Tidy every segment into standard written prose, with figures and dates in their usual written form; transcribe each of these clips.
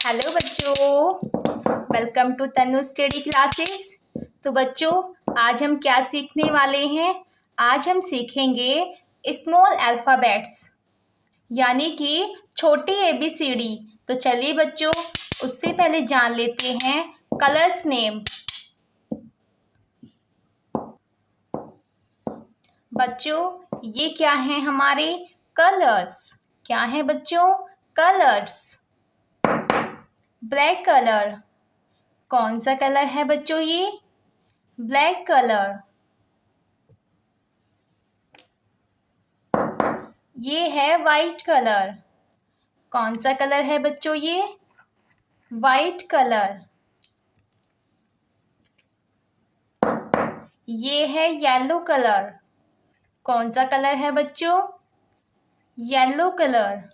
Hello बच्चों, welcome to Tannu study classes. तो बच्चों, आज हम क्या सीखने वाले हैं? आज हम सीखेंगे स्मॉल अल्फ़ाबेट्स, यानी कि छोटी ABCD। तो चलिए बच्चों, उससे पहले जान लेते हैं कलर्स नेम। बच्चों, ये क्या है? हमारे कलर्स। क्या है बच्चों? कलर्स। Black colour. कौन सा कलर है बच्चों? ये ब्लैक कलर। ये है वाइट कलर। कौन सा कलर है बच्चों? ये वाइट कलर। ये है येलो कलर। कौन सा कलर है बच्चों? Yellow colour.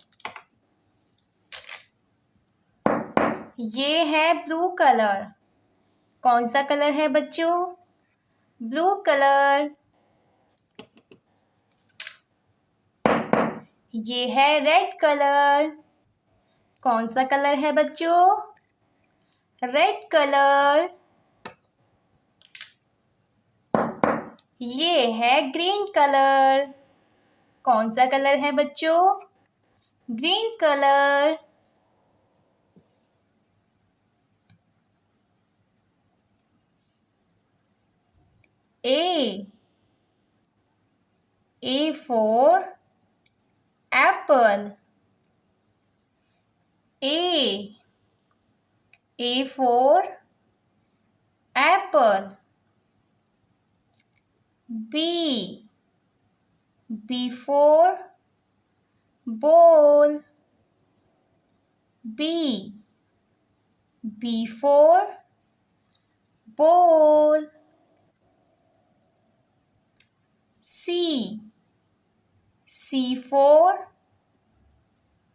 ये है ब्लू कलर। कौन सा कलर है बच्चों? Blue colour. ये है रेड कलर। कौन सा कलर है बच्चों? Red colour. ये है ग्रीन कलर। कौन सा कलर है बच्चों? Green colour. A for apple. A for apple. B for ball. B for ball. C for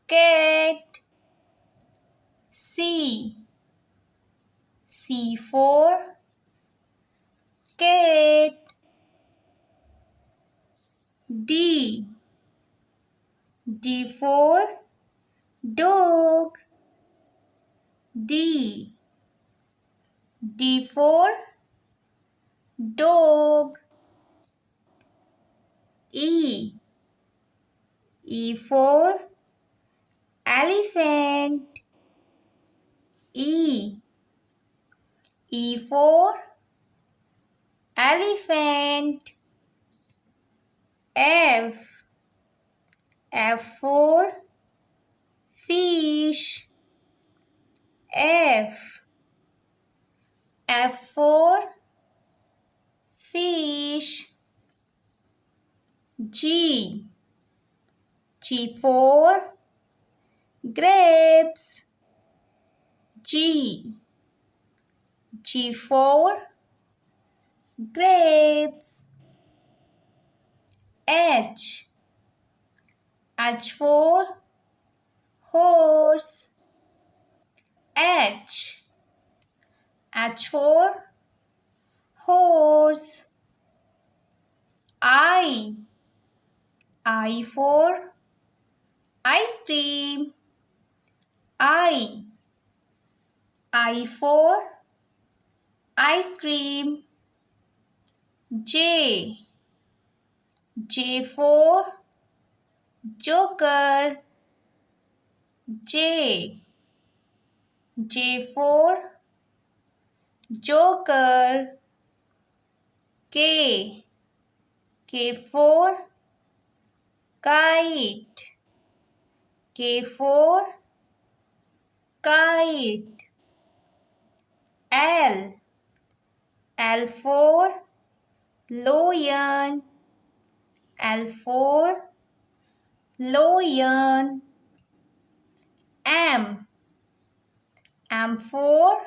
cat. C for cat. D for dog. D for dog. E for elephant. E for elephant. F for fish. F for fish. G for grapes. G for grapes. H for horse. H for horse. I for ice cream. I for ice cream. J for joker. J for joker. K for kite. K for kite. L for lion. L for lion. M for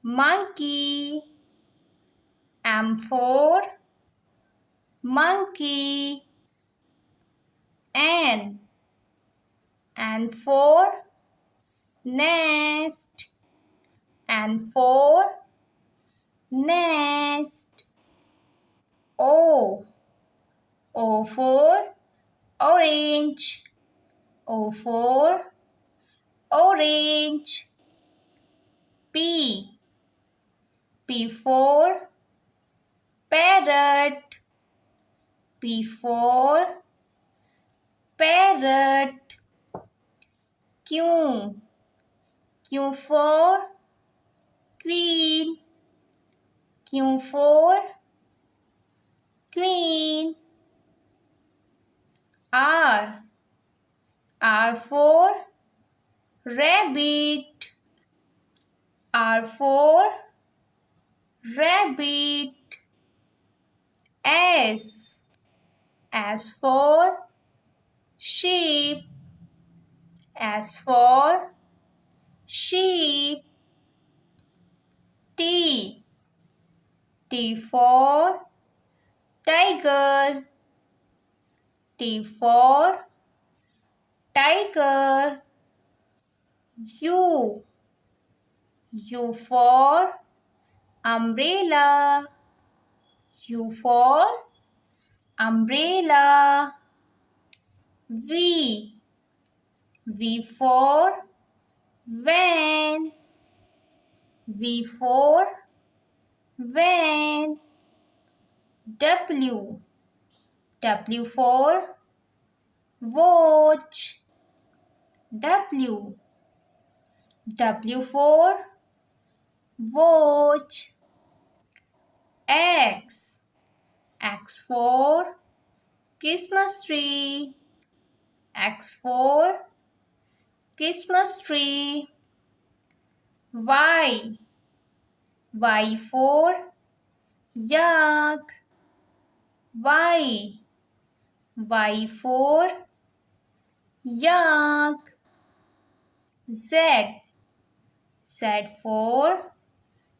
monkey. M for monkey. N for nest. N for nest. O for orange. O for orange. P. P for parrot. P for parrot. Q. Q for queen. Q for queen. R. R for rabbit. R for rabbit. S. S for sheep. S for sheep. T. T for tiger. T for tiger. U. U for umbrella. U for umbrella. V. V for van. V for van. W. W for watch. W. W for watch. X. X for Christmas tree. X for Christmas tree. Y. Y for yak. Y. Y for yak. Z. Z for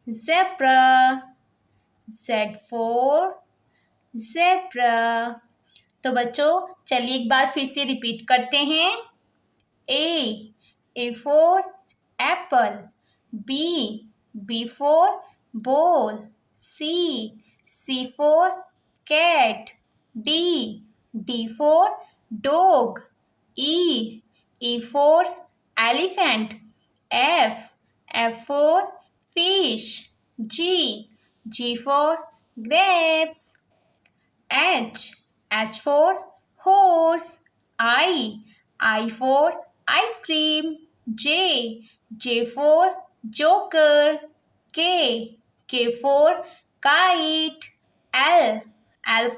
zebra. Z for zebra. तो बच्चों चलिए एक बार फिर से repeat करते हैं. A for apple. B for ball. C for cat. D for dog. E for elephant. F for fish. G for grapes. H for horse. I for ice cream. J for joker. K for kite. L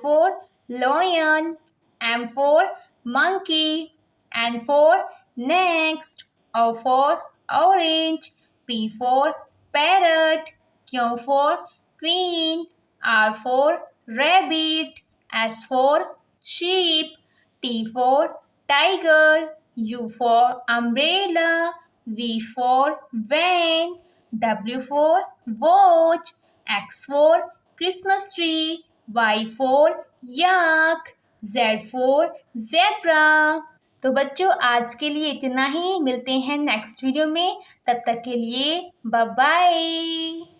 for lion. M for monkey. N for next. O for orange. P for parrot. Q for queen. R for rabbit. S for sheep. T for tiger. U for umbrella. V for van. W for watch. X for Christmas tree. Y for yak. Z for zebra. तो बच्चों आज के लिए इतना ही. मिलते हैं next video में. तब तक के लिए बाय बाय.